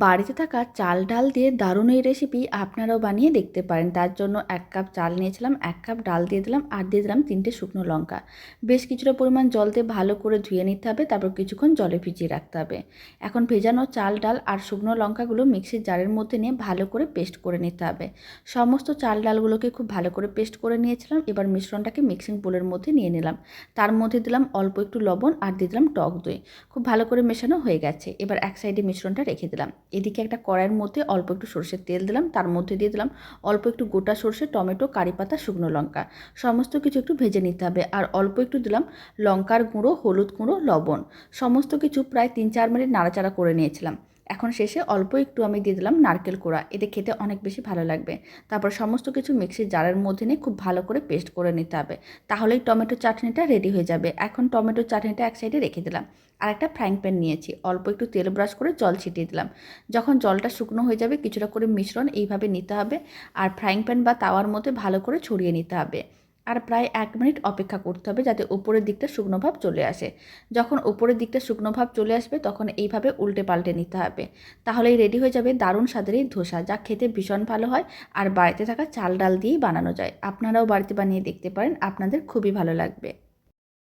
বাড়িতে থাকা চাল ডাল দিয়ে দারুণ এই রেসিপি আপনারাও বানিয়ে দেখতে পারেন। তার জন্য 1 কাপ চাল নিয়েছিলাম, 1 কাপ ডাল দিয়ে দিলাম আর দিয়ে দিলাম 3টে শুকনো লঙ্কা। বেশ কিছুটা পরিমাণ জল দিয়ে ভালো করে ধুয়ে নিতে হবে, তারপর কিছুক্ষণ জলে ভিজিয়ে রাখতে হবে। এখন ভেজানো চাল ডাল আর শুকনো লঙ্কাগুলো মিক্সির জারের মধ্যে নিয়ে ভালো করে পেস্ট করে নিতে হবে। সমস্ত চাল ডালগুলোকে খুব ভালো করে পেস্ট করে নিয়েছিলাম। এবার মিশ্রণটাকে মিক্সিং বোলের মধ্যে নিয়ে নিলাম। তার মধ্যে দিলাম অল্প একটু লবণ আর দিয়ে দিলাম টক দই। খুব ভালো করে মেশানো হয়ে গেছে। এবার এক সাইডে মিশ্রণটা রেখে দিলাম। এদিকে একটা কড়াইয়ের মধ্যে অল্প একটু সরষের তেল দিলাম, তার মধ্যে দিয়ে দিলাম অল্প একটু গোটা সরষে, টমেটো, কারি পাতা, শুকনো লঙ্কা। সমস্ত কিছু একটু ভেজে নিতে হবে। আর অল্প একটু দিলাম লঙ্কার গুঁড়ো, হলুদ গুঁড়ো, লবণ। সমস্ত কিছু প্রায় 3-4 মিনিট নাড়াচাড়া করে নিয়েছিলাম। এখন শেষে অল্প একটু আমি দিয়ে দিলাম নারকেল কোড়া, এতে খেতে অনেক বেশি ভালো লাগবে। তারপর সমস্ত কিছু মিক্সির জারের মধ্যে নিয়ে খুব ভালো করে পেস্ট করে নিতে হবে। তাহলেই টমেটো চাটনিটা রেডি হয়ে যাবে। এখন টমেটো চাটনিটা এক সাইডে রেখে দিলাম। আর একটা ফ্রাইং প্যান নিয়েছি, অল্প একটু তেল ব্রাশ করে জল ছিটিয়ে দিলাম। যখন জলটা শুকনো হয়ে যাবে কিছুটা করে মিশ্রণ এইভাবে নিতে হবে আর ফ্রাইং প্যান বা তাওয়ার মধ্যে ভালো করে ছড়িয়ে নিতে হবে। আর প্রায় 1 মিনিট অপেক্ষা করতে হবে যাতে উপরের দিকটা শুকনো ভাব চলে আসে। যখন উপরের দিকটা শুকনো ভাব চলে আসবে তখন এইভাবে উল্টে পাল্টে নিতে হবে। তাহলেই রেডি হয়ে যাবে দারুণ স্বাদের এই ধোসা, যা খেতে ভীষণ ভালো হয় আর বাড়িতে থাকা চাল ডাল দিয়েই বানানো যায়। আপনারাও বাড়িতে বানিয়ে দেখতে পারেন, আপনাদের খুবই ভালো লাগবে।